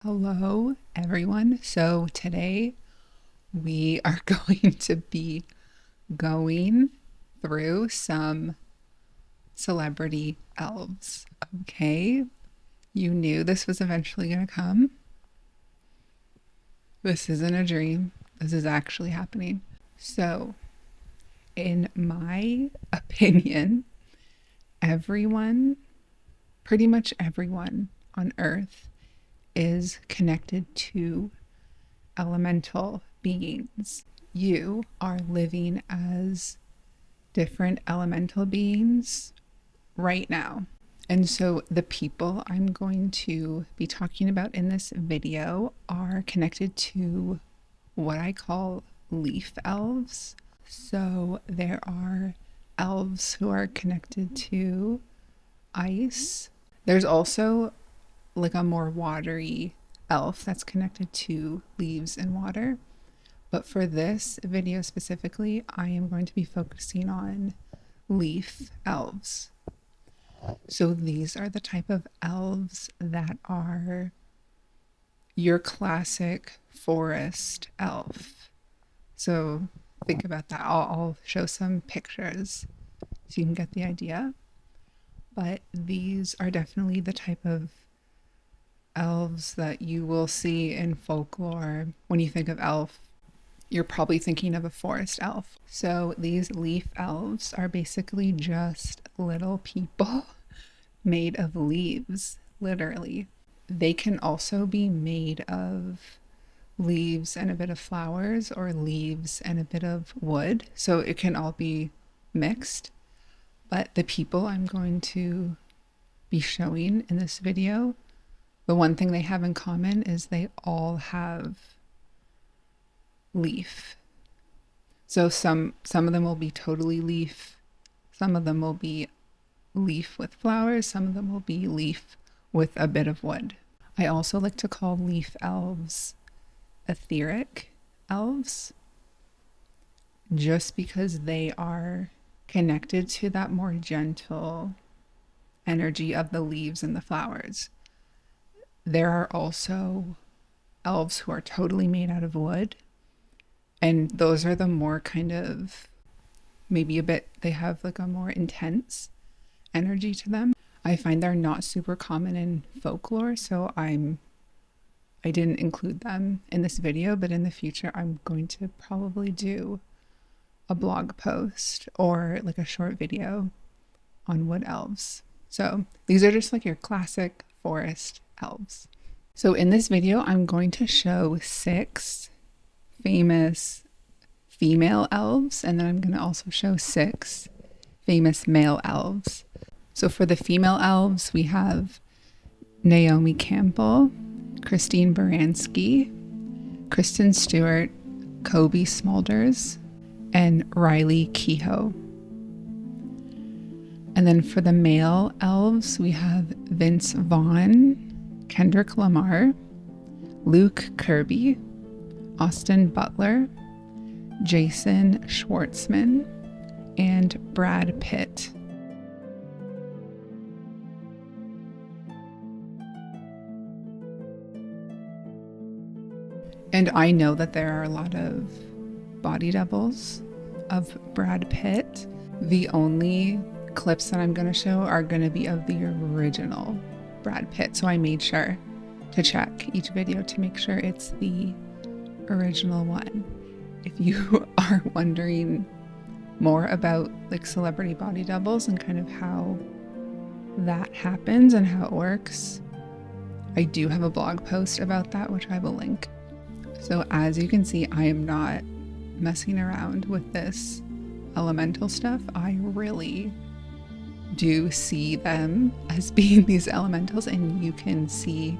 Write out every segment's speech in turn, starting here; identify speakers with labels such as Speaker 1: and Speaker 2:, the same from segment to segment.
Speaker 1: Hello, everyone. So today we are going to be going through some celebrity elves. Okay, you knew this was eventually going to come. This isn't a dream, this is actually happening. So, in my opinion, everyone, pretty much everyone on Earth, is connected to elemental beings. You are living as different elemental beings right now. And so the people I'm going to be talking about in this video are connected to what I call leaf elves. So there are elves who are connected to ice. There's also like a more watery elf that's connected to leaves and water. But for this video specifically, I am going to be focusing on leaf elves. So these are the type of elves that are your classic forest elf. So think about that. I'll show some pictures so you can get the idea. But these are definitely the type of elves that you will see in folklore. When you think of elf, you're probably thinking of a forest elf. So these leaf elves are basically just little people made of leaves, literally. They can also be made of leaves and a bit of flowers, or leaves and a bit of wood. So it can all be mixed. But the people I'm going to be showing in this video, the one thing they have in common is they all have leaf. So some of them will be totally leaf, some of them will be leaf with flowers, some of them will be leaf with a bit of wood. I also like to call leaf elves etheric elves, just because they are connected to that more gentle energy of the leaves and the flowers. There are also elves who are totally made out of wood, and those are the more kind of, maybe a bit, they have like a more intense energy to them. I find they're not super common in folklore, so I didn't include them in this video, but in the future I'm going to probably do a blog post or like a short video on wood elves. So these are just like your classic forest elves. So in this video, I'm going to show 6 famous female elves, and then I'm going to also show 6 famous male elves. So for the female elves, we have Naomi Campbell, Christine Baranski, Kristen Stewart, Kobe Smulders, and Riley Kehoe. And then for the male elves, we have Vince Vaughn, Kendrick Lamar, Luke Kirby, Austin Butler, Jason Schwartzman, and Brad Pitt. And I know that there are a lot of body doubles of Brad Pitt. The only clips that I'm going to show are going to be of the original Brad Pitt. So I made sure to check each video to make sure it's the original one. If you are wondering more about like celebrity body doubles and kind of how that happens and how it works, I do have a blog post about that, which I will link. So as you can see, I am not messing around with this elemental stuff. I really do see them as being these elementals, and you can see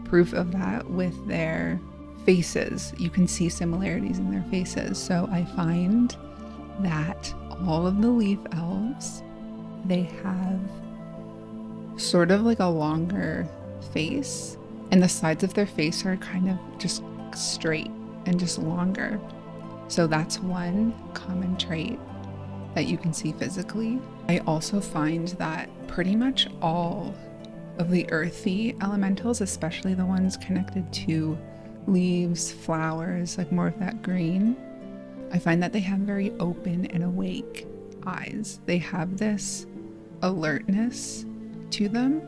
Speaker 1: proof of that with their faces. You can see similarities in their faces. So I find that all of the leaf elves, they have sort of like a longer face, and the sides of their face are kind of just straight and just longer. So that's one common trait that you can see physically. I also find that pretty much all of the earthy elementals, especially the ones connected to leaves, flowers, like more of that green, I find that they have very open and awake eyes. They have this alertness to them,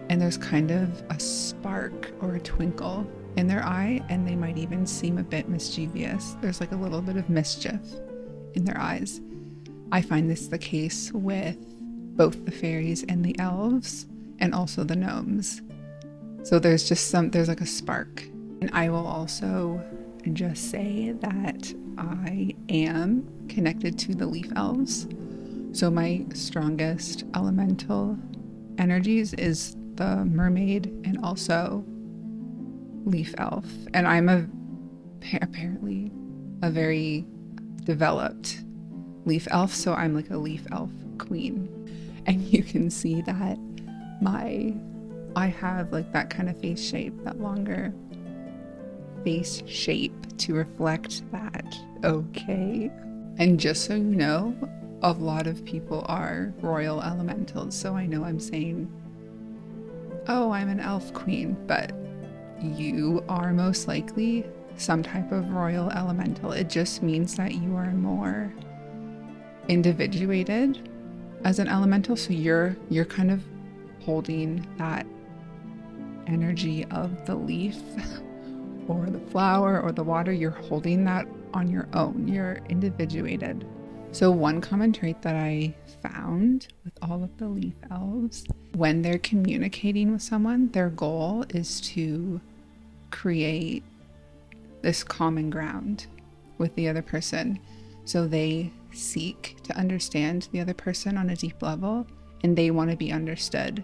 Speaker 1: and there's kind of a spark or a twinkle in their eye, and they might even seem a bit mischievous. There's like a little bit of mischief in their eyes. I find this the case with both the fairies and the elves, and also the gnomes. So there's like a spark. And I will also just say that I am connected to the leaf elves. So my strongest elemental energies is the mermaid and also leaf elf. And I'm apparently a very developed leaf elf, so I'm like a leaf elf queen. And you can see that I have like that kind of face shape, that longer face shape to reflect that. Okay. And just so you know, a lot of people are royal elementals, so I know I'm saying, oh, I'm an elf queen, but you are most likely some type of royal elemental. It just means that you are more individuated as an elemental, so you're kind of holding that energy of the leaf or the flower or the water. You're holding that on your own. You're individuated. So one common trait that I found with all of the leaf elves, when they're communicating with someone, their goal is to create this common ground with the other person. So they seek to understand the other person on a deep level, and they want to be understood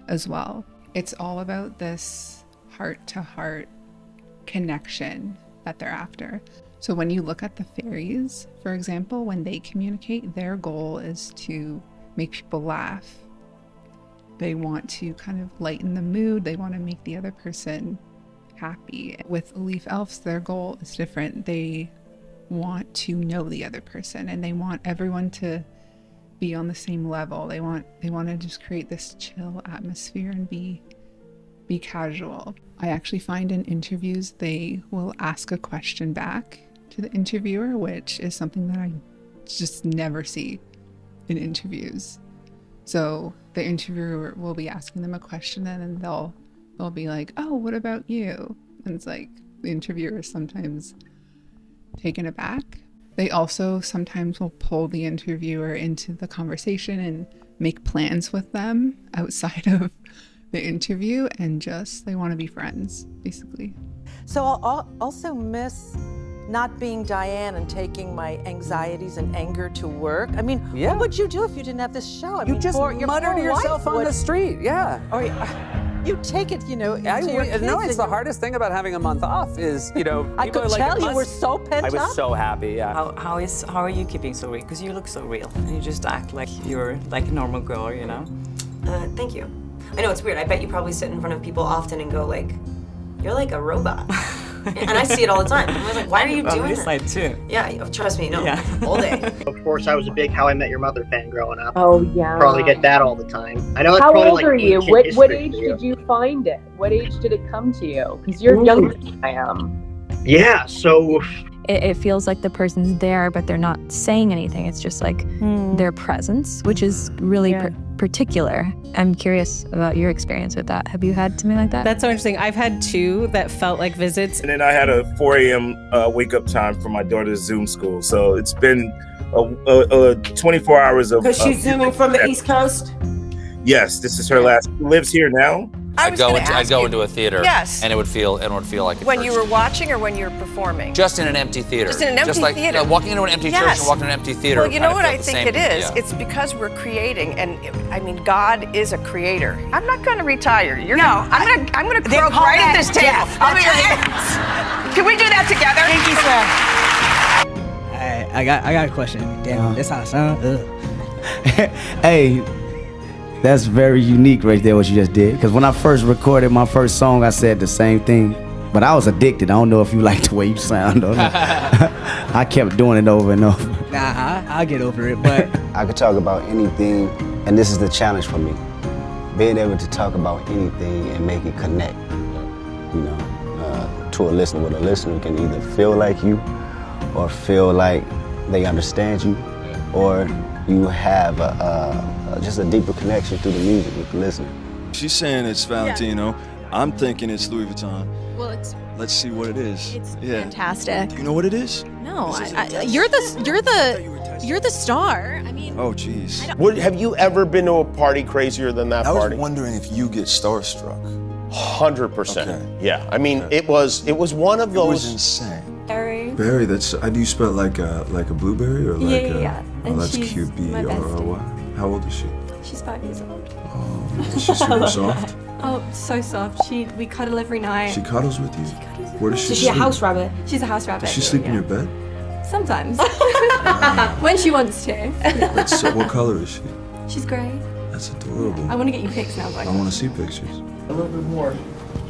Speaker 1: as well. It's all about this heart-to-heart connection that they're after. So when you look at the fairies, for example, when they communicate, their goal is to make people laugh. They want to kind of lighten the mood. They want to make the other person happy. With leaf elves, their goal is different. They want to know the other person, and they want everyone to be on the same level. They want to just create this chill atmosphere and be casual. I actually find in interviews they will ask a question back to the interviewer, which is something that I just never see in interviews. So the interviewer will be asking them a question, and then they'll be like, oh, what about you? And it's like the interviewer is sometimes taken aback. They also sometimes will pull the interviewer into the conversation and make plans with them outside of the interview, and just they want to be friends, basically.
Speaker 2: So I'll also miss not being Diane and taking my anxieties and anger to work. I mean, what would you do if you didn't have this show? I
Speaker 3: You
Speaker 2: mean,
Speaker 3: just mutter to yourself on the street,
Speaker 2: Or you take it, into your kids.
Speaker 3: No, it's the hardest thing about having a month off is,
Speaker 2: I could tell you were so pent up.
Speaker 3: I was so happy, yeah.
Speaker 4: How are you keeping so real? Because you look so real, and you just act like you're like a normal girl, you know?
Speaker 5: Thank you. I know it's weird. I bet you probably sit in front of people often and go like, you're like a robot. And I see it all the time. I was like, why are you doing
Speaker 4: this
Speaker 5: that?
Speaker 4: side too.
Speaker 5: Yeah, trust me, no,
Speaker 4: Yeah.
Speaker 5: all day.
Speaker 6: Of course, I was a big How I Met Your Mother fan growing up.
Speaker 7: Oh, yeah.
Speaker 6: Probably get that all the time. I know it's
Speaker 7: How
Speaker 6: probably
Speaker 7: old
Speaker 6: like
Speaker 7: are you?
Speaker 6: ancient
Speaker 7: What
Speaker 6: history
Speaker 7: age
Speaker 6: for you.
Speaker 7: did you find it? What age did it come to you? Because you're younger than I am.
Speaker 6: Yeah, so
Speaker 8: It feels like the person's there, but they're not saying anything. It's just like their presence, which is really particular. I'm curious about your experience with that. Have you had something like that?
Speaker 9: That's so interesting. I've had two that felt like visits.
Speaker 10: And then I had a 4 a.m. Wake up time for my daughter's Zoom school. So it's been 24 hours of...
Speaker 11: Because she's Zooming from the East Coast?
Speaker 10: Yes, this is her last... She lives here now.
Speaker 12: I'd go into a theater,
Speaker 11: yes,
Speaker 12: and it would feel like a
Speaker 11: when
Speaker 12: church.
Speaker 11: you were watching or when you were performing.
Speaker 12: Just in an empty theater.
Speaker 11: Just in an empty
Speaker 12: like,
Speaker 11: theater.
Speaker 12: You know, walking into an empty church and walking into an empty theater.
Speaker 11: Well, you know what I
Speaker 12: the
Speaker 11: think
Speaker 12: same,
Speaker 11: it is?
Speaker 12: Yeah.
Speaker 11: It's because we're creating, and I mean, God is a creator. I'm not going to retire. I'm going to croak right at this table. I'll be like, can we do that together? Thank you, sir.
Speaker 13: I got a question. Damn, that's how I sound. Hey. That's very unique right there, what you just did. Because when I first recorded my first song, I said the same thing. But I was addicted. I don't know if you like the way you sound. I kept doing it over and over.
Speaker 14: Nah, I'll get over it, but...
Speaker 15: I could talk about anything, and this is the challenge for me.
Speaker 14: being able to talk about anything and make it connect, to a listener. Where the listener can either feel like you or feel like they understand you, or you have just a deeper connection through the music with the listener.
Speaker 15: She's saying it's Valentino. I'm thinking it's Louis Vuitton.
Speaker 16: Well, it's.
Speaker 15: Let's see what it is.
Speaker 16: It's fantastic.
Speaker 15: Do you know what it is?
Speaker 16: No, you're the star. I mean.
Speaker 15: Oh, jeez.
Speaker 17: Have you ever been to a party crazier than that party?
Speaker 15: I was wondering if you get starstruck.
Speaker 17: 100%.
Speaker 15: Okay.
Speaker 17: Yeah. I mean, it was one of those.
Speaker 15: It was insane.
Speaker 16: Barry.
Speaker 15: Barry, that's. Do you spell it like a blueberry or like a?
Speaker 16: Yeah.
Speaker 15: Oh, that's cute. B-R-R-Y. How old is she?
Speaker 16: She's 5 years old.
Speaker 15: Oh, is she super soft?
Speaker 16: Oh, so soft. We cuddle every night.
Speaker 15: She cuddles with you. Where does she
Speaker 16: She's
Speaker 15: sleep?
Speaker 16: a house rabbit. She's a house rabbit.
Speaker 15: Does she sleep in your bed?
Speaker 16: Sometimes. When she wants to.
Speaker 15: What color is she?
Speaker 16: She's grey.
Speaker 15: That's adorable.
Speaker 16: I want to get you pics now,
Speaker 15: I want to see pictures.
Speaker 18: A little bit more.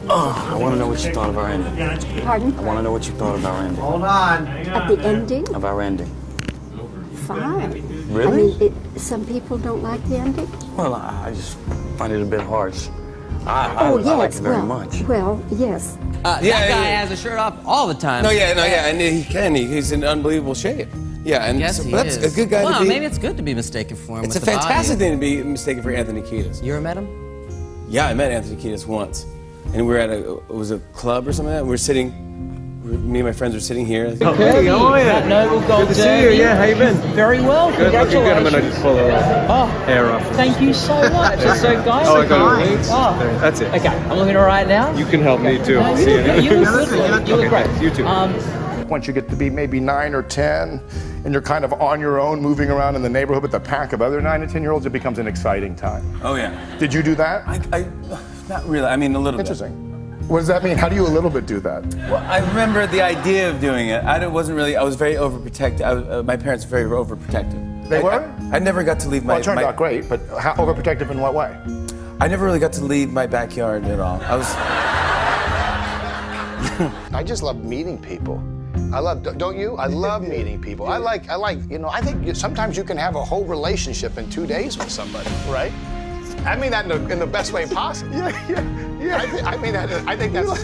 Speaker 19: Oh, I want to know what you thought of our ending.
Speaker 18: Pardon?
Speaker 19: I want to know what you thought of our ending.
Speaker 18: Hold on.
Speaker 20: At the ending?
Speaker 19: Of our ending.
Speaker 20: Fine.
Speaker 19: Really?
Speaker 20: I mean, some people don't like the ending.
Speaker 19: Well, I just find it a bit harsh.
Speaker 20: Oh,
Speaker 19: I
Speaker 20: yes.
Speaker 19: like it very much.
Speaker 20: Well, yes.
Speaker 21: That guy has a shirt off all the time.
Speaker 22: And he can. He's in unbelievable shape. Yeah, and
Speaker 21: Yes,
Speaker 22: so
Speaker 21: he
Speaker 22: that's
Speaker 21: is.
Speaker 22: a good guy
Speaker 21: well,
Speaker 22: to be.
Speaker 21: Maybe it's good to be mistaken for him.
Speaker 22: It's a
Speaker 21: with the
Speaker 22: fantastic
Speaker 21: body.
Speaker 22: thing to be mistaken for Anthony Kiedis.
Speaker 21: You ever met him?
Speaker 22: Yeah, I met Anthony Kiedis once, and we were at it was a club or something like that. We were sitting. Me and my friends were sitting here.
Speaker 18: Okay, how are you? Good to see you. Yeah, how you been?
Speaker 21: Very well.
Speaker 18: Good, looking good. I'm gonna just pull the hair off.
Speaker 21: Thank you so much. It's so kind.
Speaker 18: Oh, I got it. There, that's it.
Speaker 21: Okay, I'm looking all right now.
Speaker 18: You can help me too. See
Speaker 21: You look good. You look great.
Speaker 18: You too.
Speaker 23: Once you get to be maybe 9 or 10, and you're kind of on your own, moving around in the neighborhood with a pack of other 9 and 10-year-olds, it becomes an exciting time.
Speaker 22: Oh yeah.
Speaker 23: Did you do that?
Speaker 22: I not really. I mean, a little
Speaker 23: Interesting. What does that mean? How do you a little bit do that?
Speaker 22: Well, I remember the idea of doing it. I wasn't really. I was very overprotective. My parents were very overprotective.
Speaker 23: They were?
Speaker 22: I never got to leave my.
Speaker 23: Well, it turned out great, but how overprotective in what way?
Speaker 22: I never really got to leave my backyard at all. I was.
Speaker 24: I just love meeting people. Don't you? I love meeting people. I like, I think sometimes you can have a whole relationship in 2 days with somebody, right? I mean that in the best way possible. Yeah.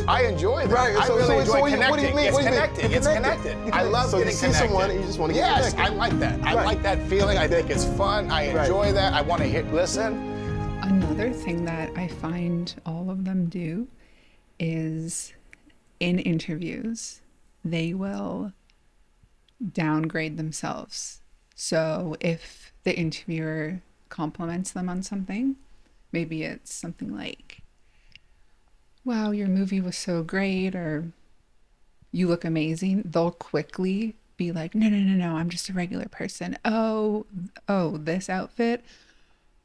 Speaker 24: I enjoy that.
Speaker 23: Right.
Speaker 24: I really enjoy connecting.
Speaker 23: What do you mean?
Speaker 24: It's connected. I love getting connected.
Speaker 23: You see someone and you just want to get connected.
Speaker 24: Yes, I like that. I like that feeling. I think it's fun. I enjoy that. I want to listen.
Speaker 1: Another thing that I find all of them do is in interviews, they will downgrade themselves. So if the interviewer compliments them on something, maybe it's something like, wow, your movie was so great, or you look amazing, they'll quickly be like, no, I'm just a regular person. Oh, this outfit,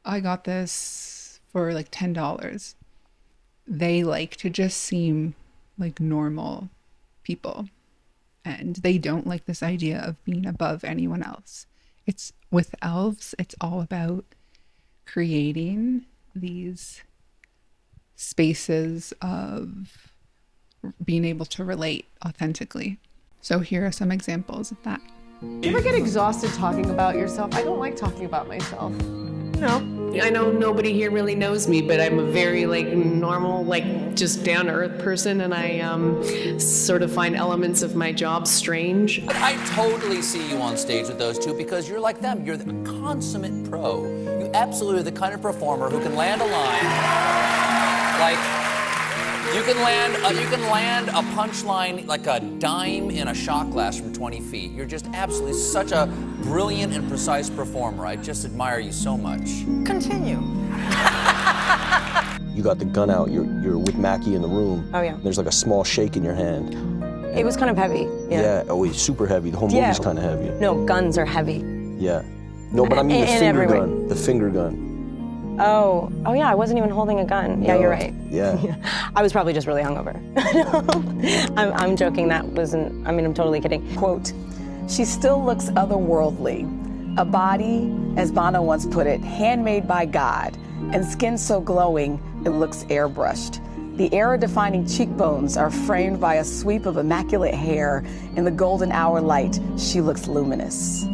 Speaker 1: I got this for like $10. They like to just seem like normal people, and they don't like this idea of being above anyone else. It's with Elves, it's all about creating these spaces of being able to relate authentically. So here are some examples of that.
Speaker 25: Do you ever get exhausted talking about yourself? I don't like talking about myself.
Speaker 26: No. I know nobody here really knows me, but I'm a very normal, just down-to-earth person, and I sort of find elements of my job strange.
Speaker 12: I totally see you on stage with those two because you're like them. You're the consummate pro. You absolutely are the kind of performer who can land a line you can land a punchline like a dime in a shot glass from 20 feet. You're just absolutely such a brilliant and precise performer. I just admire you so much.
Speaker 11: Continue.
Speaker 27: You got the gun out, you're with Mackie in the room.
Speaker 5: Oh, yeah.
Speaker 27: There's like a small shake in your hand.
Speaker 5: It was kind of heavy.
Speaker 27: Yeah, it's super heavy. The whole movie's kind of heavy.
Speaker 5: No, guns are heavy.
Speaker 27: Yeah. No, but I mean the finger gun. The finger gun.
Speaker 5: Oh yeah, I wasn't even holding a gun. Yeah, you're right.
Speaker 27: Yeah.
Speaker 5: I was probably just really hungover. I'm joking, I'm totally kidding.
Speaker 11: Quote, she still looks otherworldly. A body, as Bono once put it, handmade by God, and skin so glowing, it looks airbrushed. The era-defining cheekbones are framed by a sweep of immaculate hair. In the golden hour light, she looks luminous.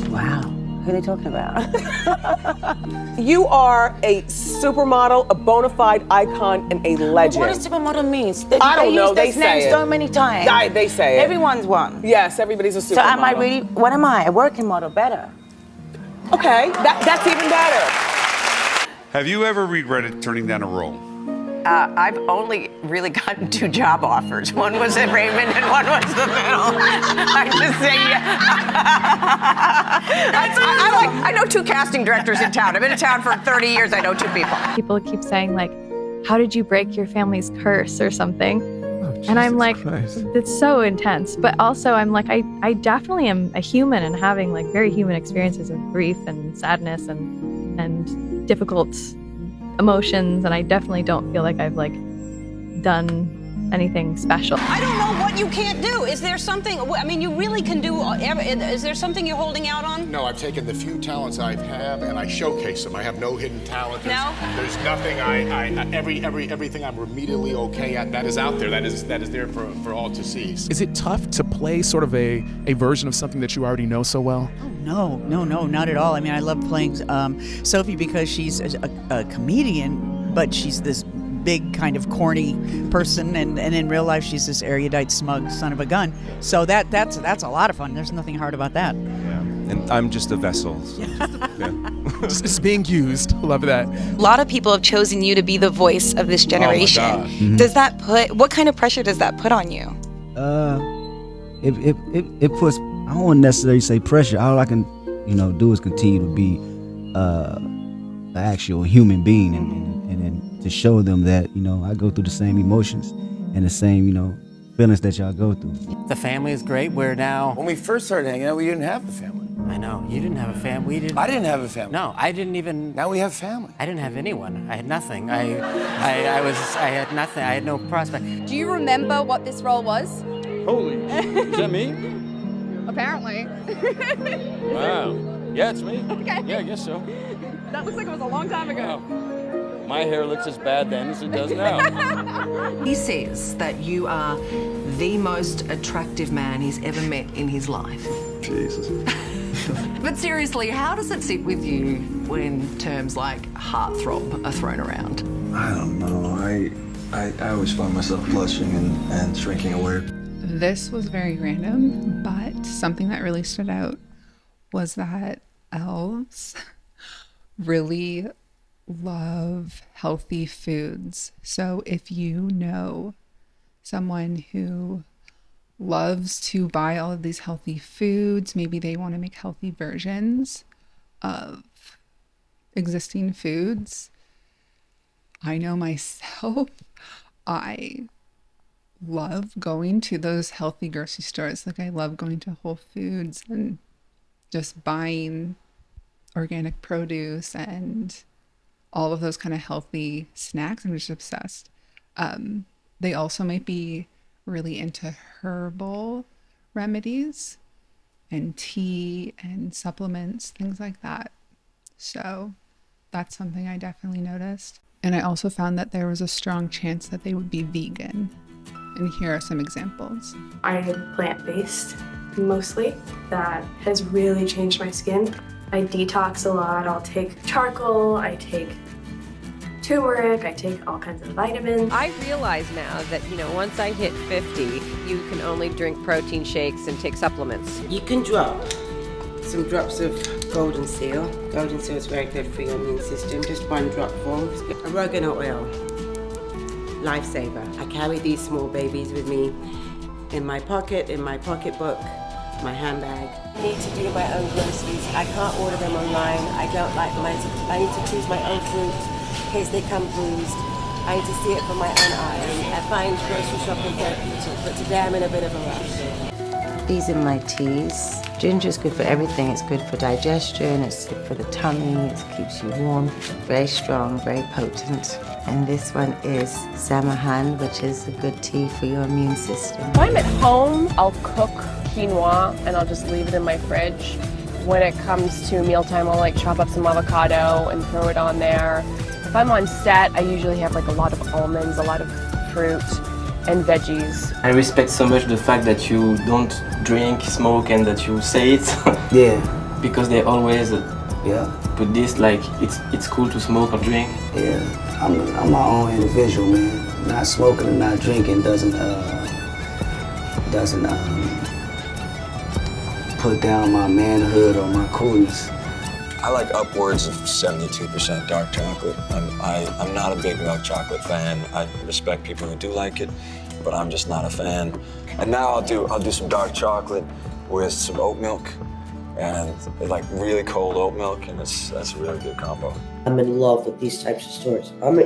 Speaker 5: Wow.
Speaker 11: Who are they talking about? You are a supermodel, a bona fide icon, and a legend.
Speaker 2: What does supermodel means?
Speaker 11: I don't know. They
Speaker 2: use
Speaker 11: say
Speaker 2: name
Speaker 11: it
Speaker 2: so many times.
Speaker 11: They say it.
Speaker 2: Everyone's one.
Speaker 11: Yes, everybody's a supermodel.
Speaker 2: So am I really? What am I? A working model? Better.
Speaker 11: Okay, that's even better.
Speaker 3: Have you ever regretted turning down a role?
Speaker 11: I've only really gotten 2 job offers. One was at Raymond and one was the middle. I'm just saying. I know 2 casting directors in town. I've been in town for 30 years. I know 2 people.
Speaker 4: People keep saying like, how did you break your family's curse or something? And I'm like, it's so intense. But also I'm like, I definitely am a human and having like very human experiences of grief and sadness and difficult emotions, and I definitely don't feel like I've like done anything special.
Speaker 6: I don't know what you can't do. Is there something, I mean, you really can do, is there something you're holding out on?
Speaker 24: No, I've taken the few talents I have and I showcase them. I have no hidden talent.
Speaker 6: No?
Speaker 24: There's nothing everything I'm immediately okay at, that is out there. That is there for all to see.
Speaker 7: Is it tough to play sort of a version of something that you already know so well?
Speaker 8: No, not at all. I mean, I love playing Sophie because she's a comedian, but she's this big kind of corny person, and in real life she's this erudite, smug son of a gun. So that's a lot of fun. There's nothing hard about that.
Speaker 15: Yeah. And I'm just a vessel. So,
Speaker 7: It's being used. Love that.
Speaker 9: A lot of people have chosen you to be the voice of this generation.
Speaker 15: Oh my God.
Speaker 8: Mm-hmm.
Speaker 9: Does that what kind of pressure does that put on you?
Speaker 13: It puts, I don't want to necessarily say pressure. All I can, do is continue to be an actual human being and to show them that, I go through the same emotions and the same, feelings that y'all go through.
Speaker 21: The family is great. We're now.
Speaker 19: When we first started hanging out, we didn't have a family.
Speaker 21: I know. You didn't have a family.
Speaker 19: I didn't have a family.
Speaker 21: No, I didn't even.
Speaker 19: Now we have family.
Speaker 21: I didn't have anyone. I had nothing. I had nothing. I had no prospect.
Speaker 28: Do you remember what this role was?
Speaker 18: Holy, is that me?
Speaker 28: Apparently.
Speaker 18: Wow. Yeah, it's me.
Speaker 28: Okay.
Speaker 18: Yeah, I guess so.
Speaker 28: That looks like it was a long time ago.
Speaker 18: My hair looks as bad then as it does now.
Speaker 29: He says that you are the most attractive man he's ever met in his life.
Speaker 19: Jesus.
Speaker 29: But seriously, how does it sit with you when terms like heartthrob are thrown around?
Speaker 19: I don't know. I always find myself blushing and shrinking away.
Speaker 1: This was very random, but something that really stood out was that elves really love healthy foods. So if you know someone who loves to buy all of these healthy foods, maybe they want to make healthy versions of existing foods. I know myself, I love going to those healthy grocery stores. Like I love going to Whole Foods and just buying organic produce and all of those kind of healthy snacks. I'm just obsessed. They also might be really into herbal remedies and tea and supplements, things like that. So that's something I definitely noticed. And I also found that there was a strong chance that they would be vegan. And here are some examples.
Speaker 30: I am plant-based, mostly. That has really changed my skin. I detox a lot. I'll take charcoal, I take turmeric, I take all kinds of vitamins.
Speaker 31: I realize now that, once I hit 50, you can only drink protein shakes and take supplements.
Speaker 29: You can drop some drops of golden seal. Golden seal is very good for your immune system, just 1 drop full. Oregano oil, lifesaver. I carry these small babies with me in my pocket, in my pocketbook, my handbag. I need to do my own groceries. I can't order them online. I don't like them. I need to choose my own fruit in case they come bruised. I need to see it from my own eyes. I find grocery shopping therapeutic, but today I'm in a bit of a rush. These are my teas. Ginger is good for everything. It's good for digestion, it's good for the tummy, it keeps you warm. Very strong, very potent. And this one is Samahan, which is a good tea for your immune system.
Speaker 31: If I'm at home, I'll cook quinoa and I'll just leave it in my fridge. When it comes to mealtime, I'll chop up some avocado and throw it on there. If I'm on set, I usually have a lot of almonds, a lot of fruit, and veggies.
Speaker 19: I respect so much the fact that you don't drink, smoke, and that you say it. Yeah.
Speaker 21: because they always put this like it's cool to smoke or drink.
Speaker 13: Yeah, I'm my own individual, man. Not smoking and not drinking doesn't put down my manhood or my coolness.
Speaker 15: I like upwards of 72% dark chocolate. I'm not a big milk chocolate fan. I respect people who do like it, but I'm just not a fan. And now I'll do some dark chocolate with some oat milk, and like really cold oat milk, and that's a really good combo.
Speaker 10: I'm in love with these types of stores. I'm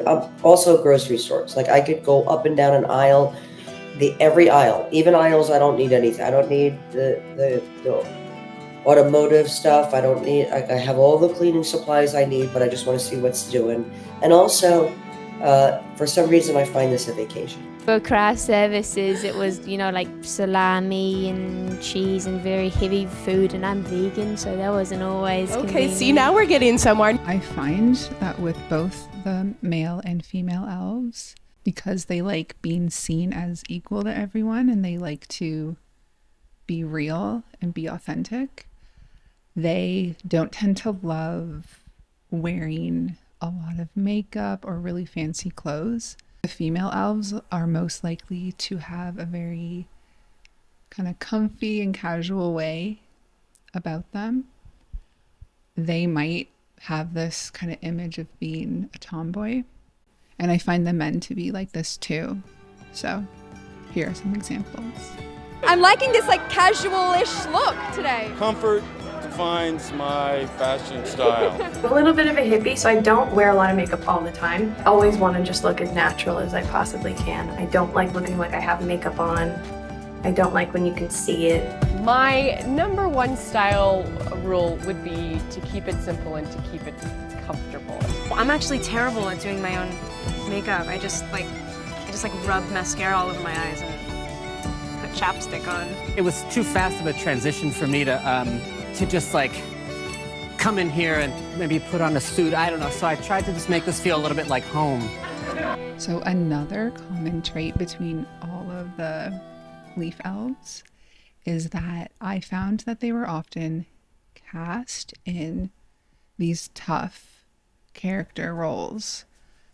Speaker 10: also grocery stores. Like I could go up and down an aisle, every aisle, even aisles I don't need anything. I don't need the automotive stuff. I don't need. I have all the cleaning supplies I need, but I just want to see what's doing. And also, for some reason, I find this a vacation.
Speaker 12: For craft services, it was, like salami and cheese and very heavy food, and I'm vegan, so that wasn't always convenient.
Speaker 31: See, now we're getting somewhere.
Speaker 1: I find that with both the male and female elves, because they like being seen as equal to everyone and they like to be real and be authentic, they don't tend to love wearing a lot of makeup or really fancy clothes. The female elves are most likely to have a very kind of comfy and casual way about them. They might have this kind of image of being a tomboy. And I find the men to be like this too. So here are some examples.
Speaker 28: I'm liking this like casual-ish look today.
Speaker 18: Comfort defines my fashion style.
Speaker 30: A little bit of a hippie, so I don't wear a lot of makeup all the time. I always want to just look as natural as I possibly can. I don't like looking like I have makeup on. I don't like when you can see it.
Speaker 31: My number one style rule would be to keep it simple and to keep it comfortable.
Speaker 5: I'm actually terrible at doing my own makeup. I just rub mascara all over my eyes and put chapstick on.
Speaker 21: It was too fast of a transition for me to just like come in here and maybe put on a suit. I don't know. So I tried to just make this feel a little bit like home.
Speaker 1: So another common trait between all of the leaf elves is that I found that they were often cast in these tough character roles.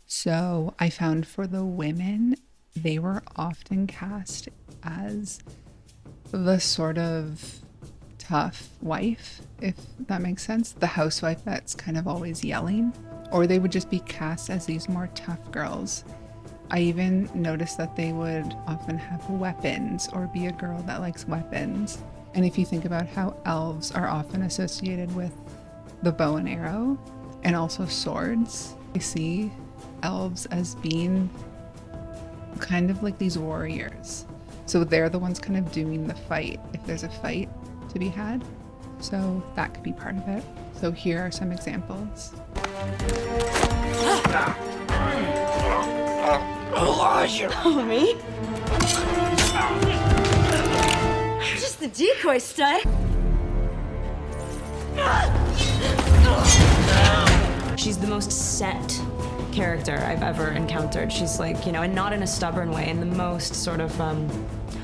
Speaker 1: So I found for the women, they were often cast as the sort of tough wife, if that makes sense. The housewife that's kind of always yelling. Or they would just be cast as these more tough girls. I even noticed that they would often have weapons or be a girl that likes weapons. And if you think about how elves are often associated with the bow and arrow and also swords, I see elves as being kind of like these warriors. So they're the ones kind of doing the fight if there's a fight to be had. So that could be part of it. So here are some examples.
Speaker 6: Oh, me? You're just the decoy stud.
Speaker 5: She's the most set character I've ever encountered. She's like, and not in a stubborn way, in the most sort of,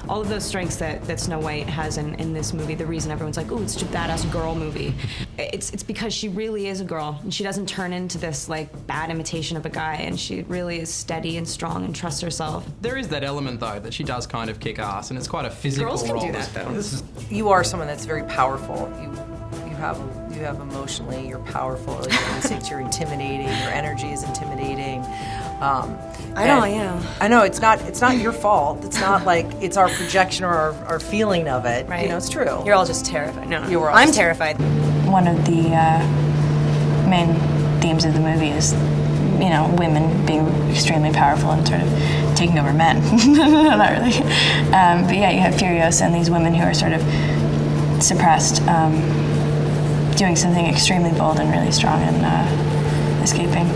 Speaker 5: all of those strengths that Snow White has in this movie. The reason everyone's like, oh, it's such a badass girl movie. It's because she really is a girl, and she doesn't turn into this like bad imitation of a guy, and she really is steady and strong and trusts herself.
Speaker 14: There is that element though that she does kind of kick ass, and it's quite a physical
Speaker 11: Girls can
Speaker 14: role.
Speaker 11: do that though.
Speaker 16: You are someone that's very powerful. You have emotionally, you're powerful. You're intimidating. Your energy is intimidating.
Speaker 5: I know
Speaker 16: it's not your fault. It's not like it's our projection or our feeling of it.
Speaker 5: Right.
Speaker 16: It's true.
Speaker 5: You're all just terrified. No,
Speaker 16: I'm
Speaker 5: terrified.
Speaker 30: One of the main themes of the movie is, women being extremely powerful and sort of taking over men. Not really. But yeah, you have Furiosa and these women who are sort of suppressed, doing something extremely bold and really strong and escaping.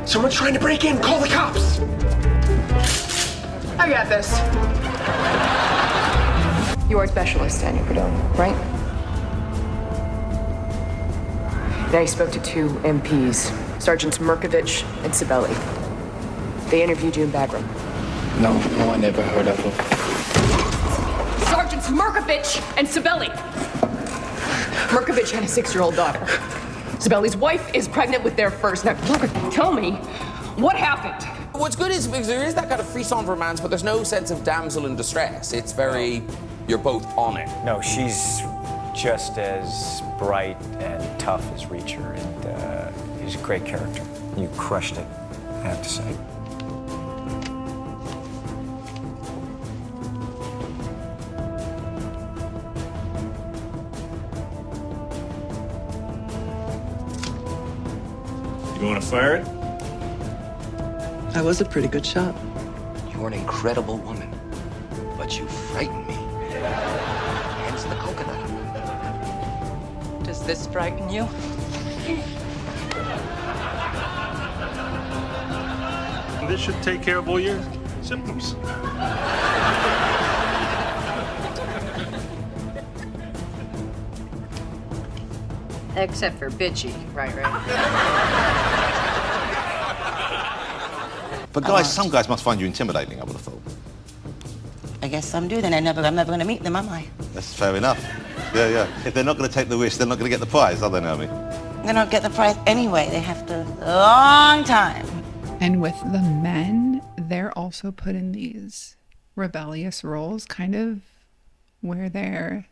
Speaker 17: Someone's trying to break in. Call the cops.
Speaker 28: I got this.
Speaker 31: You are a specialist, Daniel Cardone, right? They spoke to two MPs, Sergeants Merkovich and Sibeli. They interviewed you in Bagram.
Speaker 17: No, I never heard of them.
Speaker 31: Sergeants Merkovich and Sibeli!
Speaker 11: Merkovich had a 6-year-old daughter. Zabelli's wife is pregnant with their first. Now, look, tell me, what happened?
Speaker 2: What's good is because there is that kind of frisson romance, but there's no sense of damsel in distress. It's very, you're both on it.
Speaker 3: No, she's just as bright and tough as Reacher, and he's a great character. You crushed it, I have to say.
Speaker 4: You want to fire it?
Speaker 7: I was a pretty good shot.
Speaker 20: You're an incredible woman, but you frighten me. Hence the coconut.
Speaker 7: Does this frighten you?
Speaker 4: This should take care of all your symptoms.
Speaker 22: Except for bitchy, right?
Speaker 23: But guys, some guys must find you intimidating, I would have thought.
Speaker 29: I guess some do, then I'm never going to meet them, am I?
Speaker 23: That's fair enough. Yeah. If they're not going to take the risk, they're not going to get the prize, are they, Naomi?
Speaker 29: They don't get the prize anyway. They have to a long time.
Speaker 1: And with the men, they're also put in these rebellious roles, kind of where they're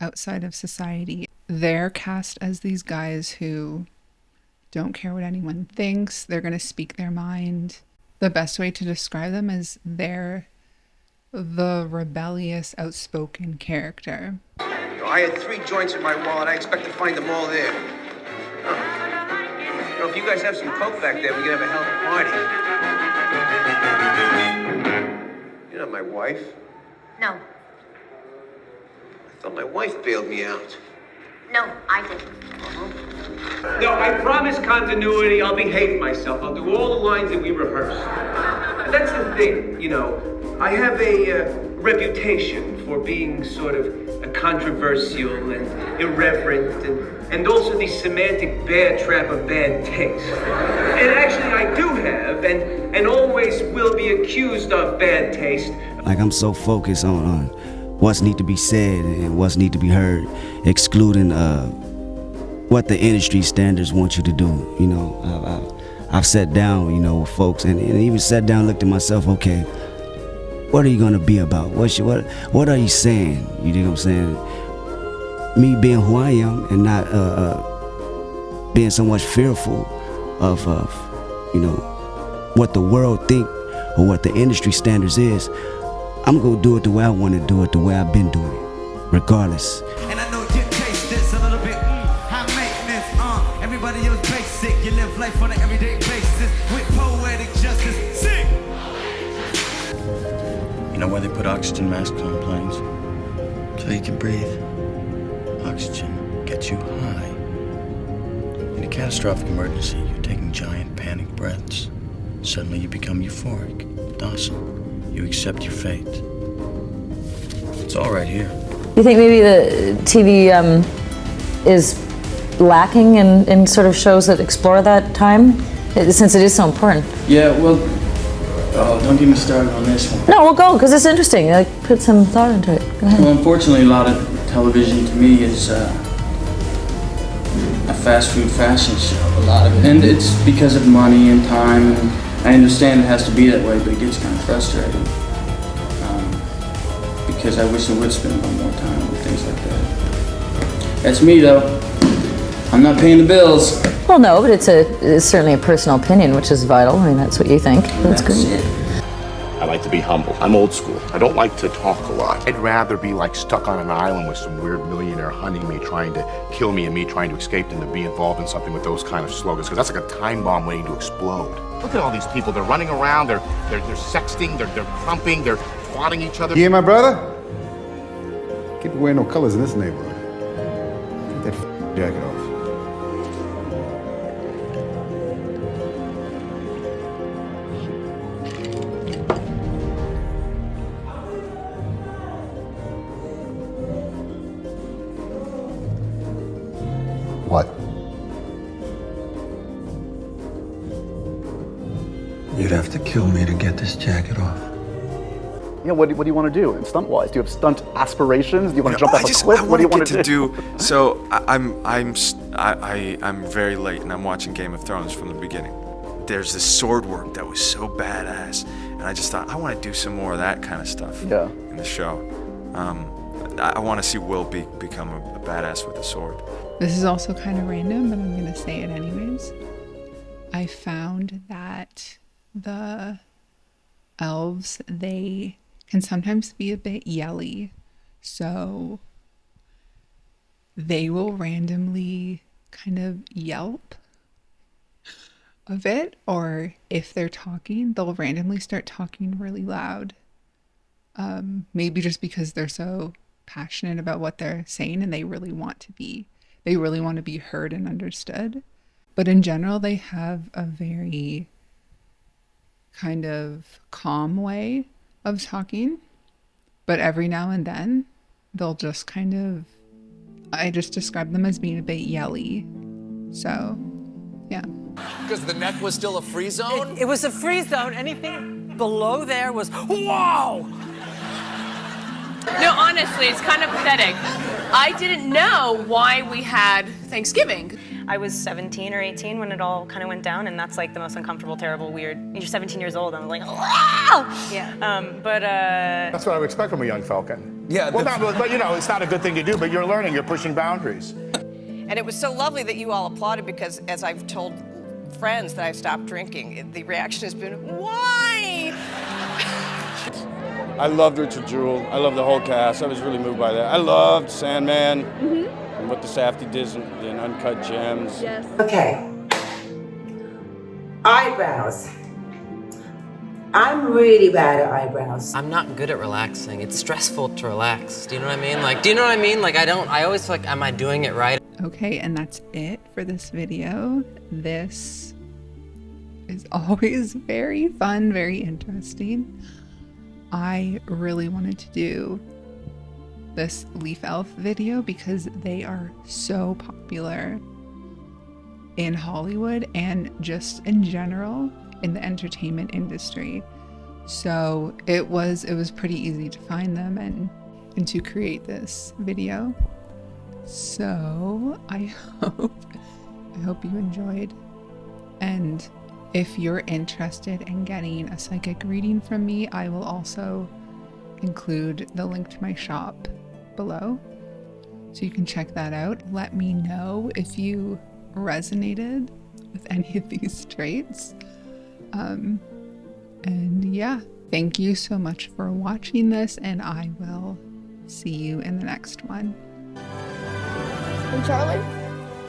Speaker 1: outside of society. They're cast as these guys who don't care what anyone thinks. They're going to speak their mind. The best way to describe them is they're the rebellious, outspoken character.
Speaker 24: I had 3 joints in my wallet. I expect to find them all there. If you guys have some coke back there, we can have a hell of a party. You're not my wife.
Speaker 25: No.
Speaker 24: I thought my wife bailed me out.
Speaker 25: No, I didn't.
Speaker 24: No, I promise continuity. I'll behave myself. I'll do all the lines that we rehearsed. And that's the thing, I have a reputation for being sort of controversial and irreverent and also the semantic bear trap of bad taste. And actually I do have and always will be accused of bad taste.
Speaker 13: Like I'm so focused on what's need to be said and what's need to be heard, excluding what the industry standards want you to do. I've sat down, with folks and even sat down, looked at myself, okay, what are you gonna be about? What are you saying? You know what I'm saying? Me being who I am and not being so much fearful of what the world think or what the industry standards is. I'm gonna do it the way I want to do it, the way I've been doing it, regardless.
Speaker 26: And I know you taste this a little bit high maintenance. Everybody else basic. You live life on an everyday basis with poetic justice. Sing.
Speaker 19: You know why they put oxygen masks on planes? So you can breathe. Oxygen gets you high. In a catastrophic emergency, you're taking giant panic breaths. Suddenly you become euphoric, docile. You accept your fate. It's all right here.
Speaker 27: You think maybe the TV is lacking in sort of shows that explore that time, since it is so important?
Speaker 3: Yeah, well, don't get me started on this one.
Speaker 27: No, we'll go, because it's interesting. Like, put some thought into it. Go ahead.
Speaker 3: Well, unfortunately, a lot of television to me is a fast food fashion show, a lot of it. And it's because of money and time. And I understand it has to be that way, but it gets kind of frustrating. Because I wish I would spend a little more time with things like that. That's me, though. I'm not paying the bills.
Speaker 27: Well, no, but it's certainly a personal opinion, which is vital. I mean, that's what you think. That's good.
Speaker 32: I like to be humble. I'm old school. I don't like to talk a lot. I'd rather be like stuck on an island with some weird millionaire hunting me, trying to kill me, and me trying to escape than to be involved in something with those kind of slogans, because that's like a time bomb waiting to explode. Look at all these people. They're running around. They're sexting. They're crumping. They're twatting each other.
Speaker 33: Yeah, my brother? Can't be wearing no colors in this neighborhood. Take that jacket off.
Speaker 32: What?
Speaker 19: You'd have to kill me to get this jacket off.
Speaker 5: Yeah, what do you want to do in stunt-wise? Do you have stunt aspirations? Do you want to jump off a cliff? What do you want to do?
Speaker 6: So I'm very late, and I'm watching Game of Thrones from the beginning. There's this sword work that was so badass, and I just thought I want to do some more of that kind of stuff in the show. I want to see Will become a badass with a sword.
Speaker 1: This is also kind of random, but I'm going to say it anyways. I found that the elves, they can sometimes be a bit yelly. So they will randomly kind of yelp a bit, or if they're talking, they'll randomly start talking really loud. Maybe just because they're so passionate about what they're saying and they really want to be heard and understood. But in general, they have a very kind of calm way of talking. But every now and then, they'll just kind of, I just describe them as being a bit yelly. So, yeah.
Speaker 2: Because the neck was still a free zone?
Speaker 8: It was a free zone. Anything below there was, whoa!
Speaker 31: No, honestly, it's kind of pathetic. I didn't know why we had Thanksgiving.
Speaker 9: I was 17 or 18 when it all kind of went down, and that's like the most uncomfortable, terrible, weird. You're 17 years old, and I'm like, wow! Yeah.
Speaker 10: That's what I would expect from a young falcon.
Speaker 2: Yeah.
Speaker 10: Well, but you know, it's not a good thing to do, but you're learning, you're pushing boundaries.
Speaker 11: And it was so lovely that you all applauded because, as I've told friends that I stopped drinking, the reaction has been, why?
Speaker 12: I loved Richard Jewell. I loved the whole cast. I was really moved by that. I loved Sandman and what the Safdie did in Uncut Gems.
Speaker 29: Yes. Okay. Eyebrows. I'm really bad at eyebrows.
Speaker 14: I'm not good at relaxing. It's stressful to relax. Do you know what I mean? I always feel like, am I doing it right?
Speaker 1: Okay, and that's it for this video. This is always very fun, very interesting. I really wanted to do this Leaf Elf video because they are so popular in Hollywood and just in general in the entertainment industry. So it was pretty easy to find them and to create this video. So I hope you enjoyed. And if you're interested in getting a psychic reading from me, I will also include the link to my shop below, so you can check that out. Let me know if you resonated with any of these traits. And yeah, thank you so much for watching this, and I will see you in the next one.
Speaker 15: And Charlie?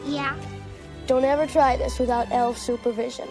Speaker 25: Yeah?
Speaker 15: Don't ever try this without elf supervision.